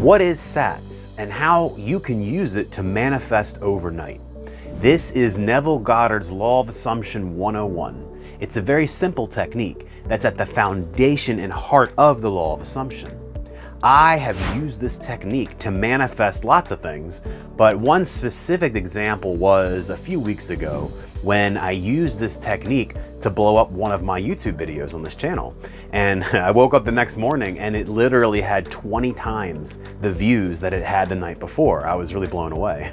What is SATS and how you can use it to manifest overnight? This is Neville Goddard's Law of Assumption 101. It's a very simple technique that's at the foundation and heart of the Law of Assumption. I have used this technique to manifest lots of things, but one specific example was a few weeks ago when I used this technique to blow up one of my YouTube videos on this channel. And I woke up the next morning and it literally had 20 times the views that it had the night before. I was really blown away.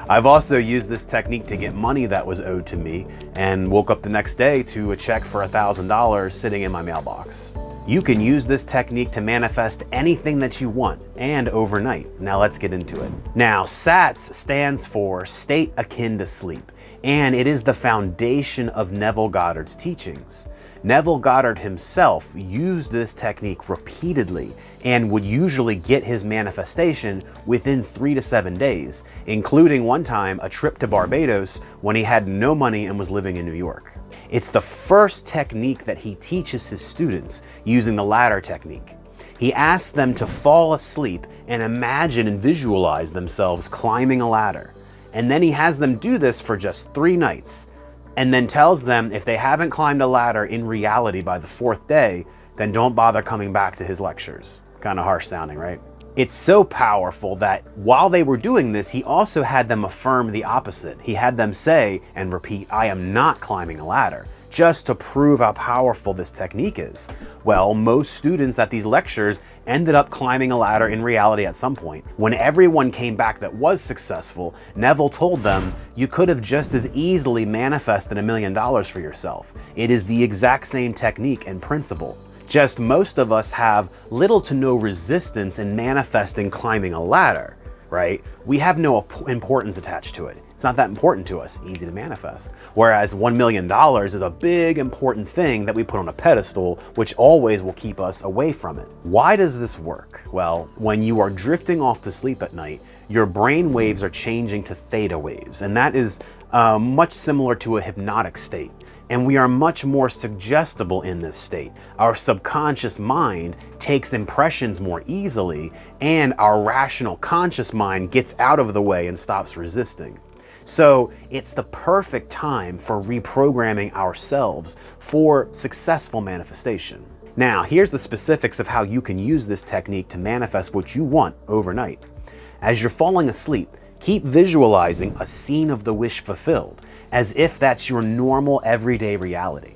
I've also used this technique to get money that was owed to me and woke up the next day to a check for $1,000 sitting in my mailbox. You can use this technique to manifest anything that you want and overnight. Now let's get into it. Now, SATS stands for state akin to sleep, and it is the foundation of Neville Goddard's teachings. Neville Goddard himself used this technique repeatedly and would usually get his manifestation within 3 to 7 days, including one time a trip to Barbados when he had no money and was living in New York. It's the first technique that he teaches his students using the ladder technique. He asks them to fall asleep and imagine and visualize themselves climbing a ladder. And then he has them do this for just 3 nights, and then tells them if they haven't climbed a ladder in reality by the 4th day, then don't bother coming back to his lectures. Kind of harsh sounding, right? It's so powerful that while they were doing this, he also had them affirm the opposite. He had them say and repeat, "I am not climbing a ladder," just to prove how powerful this technique is. Well, most students at these lectures ended up climbing a ladder in reality at some point. When everyone came back that was successful, Neville told them, you could have just as easily manifested $1 million for yourself. It is the exact same technique and principle. Just most of us have little to no resistance in manifesting climbing a ladder, right? We have no importance attached to it. It's not that important to us, easy to manifest. Whereas $1 million is a big important thing that we put on a pedestal, which always will keep us away from it. Why does this work? Well, when you are drifting off to sleep at night, your brain waves are changing to theta waves, and that is much similar to a hypnotic state. And we are much more suggestible in this state. Our subconscious mind takes impressions more easily, and our rational conscious mind gets out of the way and stops resisting. So it's the perfect time for reprogramming ourselves for successful manifestation. Now, here's the specifics of how you can use this technique to manifest what you want overnight. As you're falling asleep, keep visualizing a scene of the wish fulfilled, as if that's your normal everyday reality.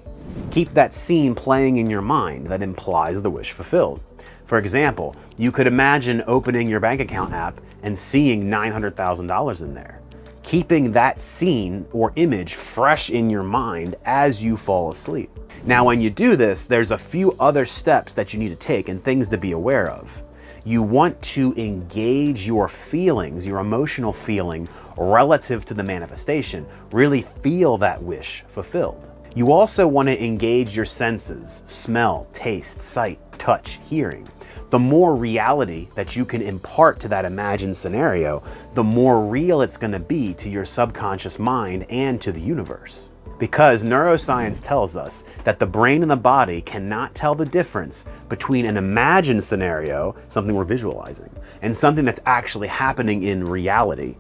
Keep that scene playing in your mind that implies the wish fulfilled. For example, you could imagine opening your bank account app and seeing $900,000 in there. Keeping that scene or image fresh in your mind as you fall asleep. Now, when you do this, there's a few other steps that you need to take and things to be aware of. You want to engage your feelings, your emotional feeling relative to the manifestation. Really feel that wish fulfilled. You also want to engage your senses, smell, taste, sight, touch, hearing. The more reality that you can impart to that imagined scenario, the more real it's going to be to your subconscious mind and to the universe. Because neuroscience tells us that the brain and the body cannot tell the difference between an imagined scenario, something we're visualizing, and something that's actually happening in reality.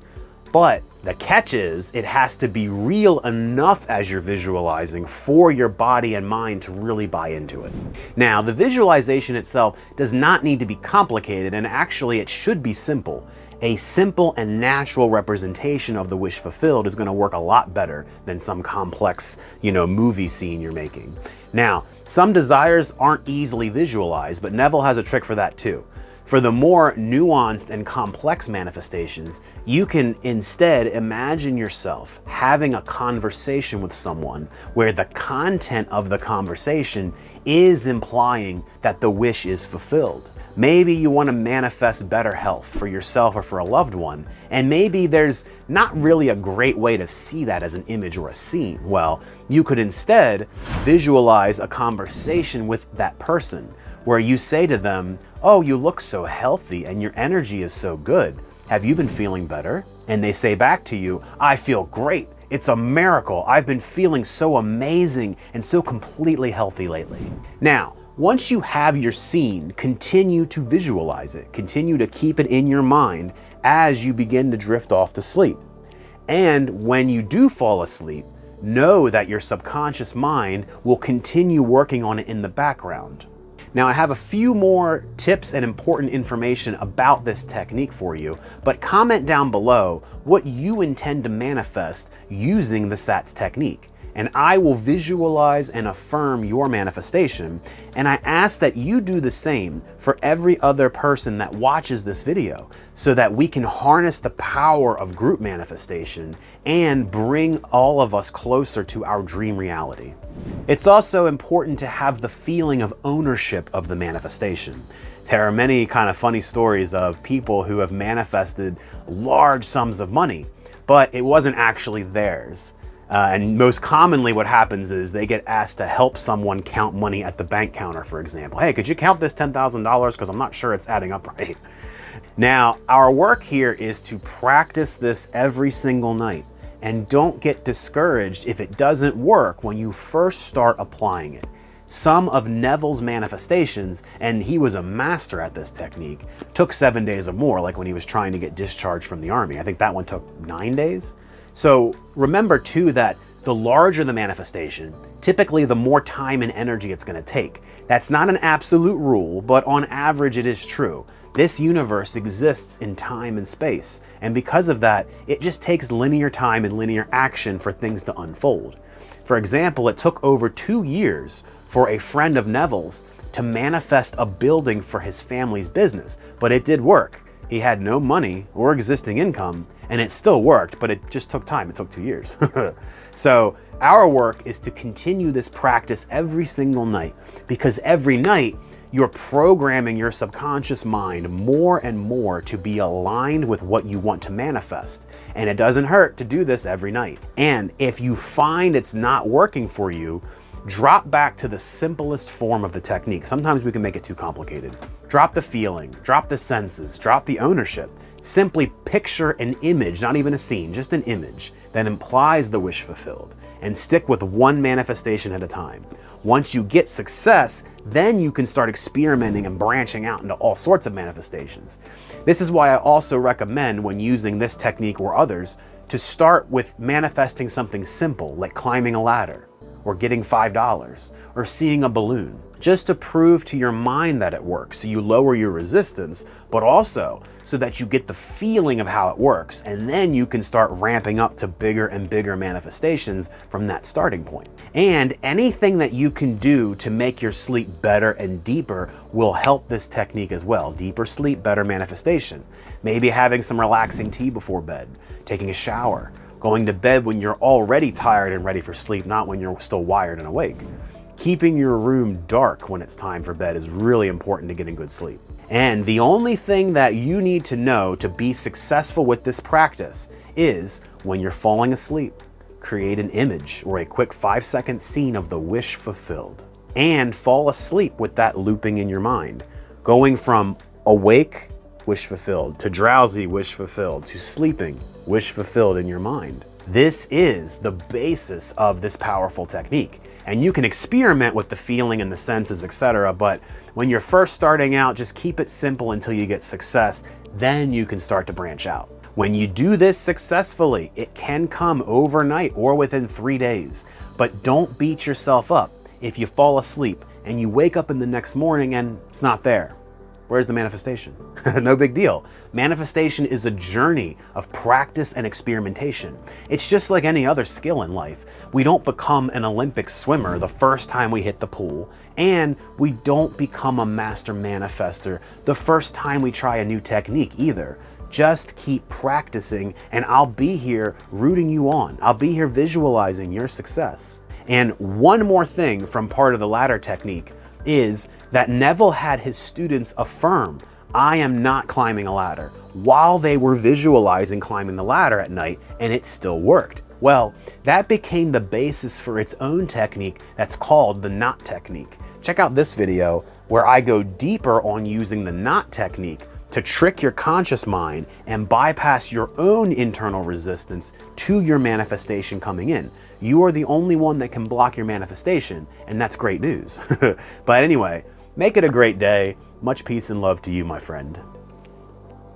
But the catch is, it has to be real enough as you're visualizing for your body and mind to really buy into it. Now, the visualization itself does not need to be complicated, and actually it should be simple. A simple and natural representation of the wish fulfilled is going to work a lot better than some complex, movie scene you're making. Now, some desires aren't easily visualized, but Neville has a trick for that too. For the more nuanced and complex manifestations, you can instead imagine yourself having a conversation with someone where the content of the conversation is implying that the wish is fulfilled. Maybe you want to manifest better health for yourself or for a loved one, and maybe there's not really a great way to see that as an image or a scene. Well, you could instead visualize a conversation with that person where you say to them, "Oh, you look so healthy and your energy is so good. Have you been feeling better?" And they say back to you, "I feel great. It's a miracle. I've been feeling so amazing and so completely healthy lately." Now, Once you have your scene, continue to visualize it. Continue to keep it in your mind as you begin to drift off to sleep. And when you do fall asleep, know that your subconscious mind will continue working on it in the background. Now, I have a few more tips and important information about this technique for you, but comment down below what you intend to manifest using the S.A.T.S technique. And I will visualize and affirm your manifestation. And I ask that you do the same for every other person that watches this video so that we can harness the power of group manifestation and bring all of us closer to our dream reality. It's also important to have the feeling of ownership of the manifestation. There are many kind of funny stories of people who have manifested large sums of money, but it wasn't actually theirs. And most commonly what happens is they get asked to help someone count money at the bank counter, for example. Hey, could you count this $10,000 because I'm not sure it's adding up right. Now, our work here is to practice this every single night, and don't get discouraged if it doesn't work when you first start applying it. Some of Neville's manifestations, and he was a master at this technique, took 7 days or more, like when he was trying to get discharged from the army. I think that one took 9 days. So remember too that the larger the manifestation, typically the more time and energy it's going to take. That's not an absolute rule, but on average it is true. This universe exists in time and space, and because of that, it just takes linear time and linear action for things to unfold. For example, it took over 2 years for a friend of Neville's to manifest a building for his family's business, but it did work. He had no money or existing income, and it still worked, but it just took time. It took 2 years. So our work is to continue this practice every single night, because every night you're programming your subconscious mind more and more to be aligned with what you want to manifest. And it doesn't hurt to do this every night. And if you find it's not working for you, drop back to the simplest form of the technique. Sometimes we can make it too complicated. Drop the feeling, drop the senses, drop the ownership. Simply picture an image, not even a scene, just an image that implies the wish fulfilled, and stick with one manifestation at a time. Once you get success, then you can start experimenting and branching out into all sorts of manifestations. This is why I also recommend, when using this technique or others, to start with manifesting something simple like climbing a ladder, or getting $5, or seeing a balloon, just to prove to your mind that it works, so you lower your resistance, but also so that you get the feeling of how it works, and then you can start ramping up to bigger and bigger manifestations from that starting point. And anything that you can do to make your sleep better and deeper will help this technique as well. Deeper sleep, better manifestation. Maybe having some relaxing tea before bed, taking a shower, going to bed when you're already tired and ready for sleep, not when you're still wired and awake. Keeping your room dark when it's time for bed is really important to getting good sleep. And the only thing that you need to know to be successful with this practice is, when you're falling asleep, create an image or a quick 5-second scene of the wish fulfilled. And fall asleep with that looping in your mind, going from awake, wish fulfilled, to drowsy, wish fulfilled, to sleeping, wish fulfilled in your mind. This is the basis of this powerful technique. And you can experiment with the feeling and the senses, etc. But when you're first starting out, just keep it simple until you get success. Then you can start to branch out. When you do this successfully, it can come overnight or within 3 days. But don't beat yourself up if you fall asleep and you wake up in the next morning and it's not there. Where's the manifestation? No big deal. Manifestation is a journey of practice and experimentation. It's just like any other skill in life. We don't become an Olympic swimmer the first time we hit the pool, and we don't become a master manifester the first time we try a new technique either. Just keep practicing, and I'll be here rooting you on. I'll be here visualizing your success. And one more thing from part of the ladder technique is that Neville had his students affirm, "I am not climbing a ladder," while they were visualizing climbing the ladder at night, and it still worked. Well, that became the basis for its own technique that's called the knot technique. Check out this video where I go deeper on using the knot technique to trick your conscious mind and bypass your own internal resistance to your manifestation coming in. You are the only one that can block your manifestation, and that's great news. But anyway, make it a great day. Much peace and love to you, my friend.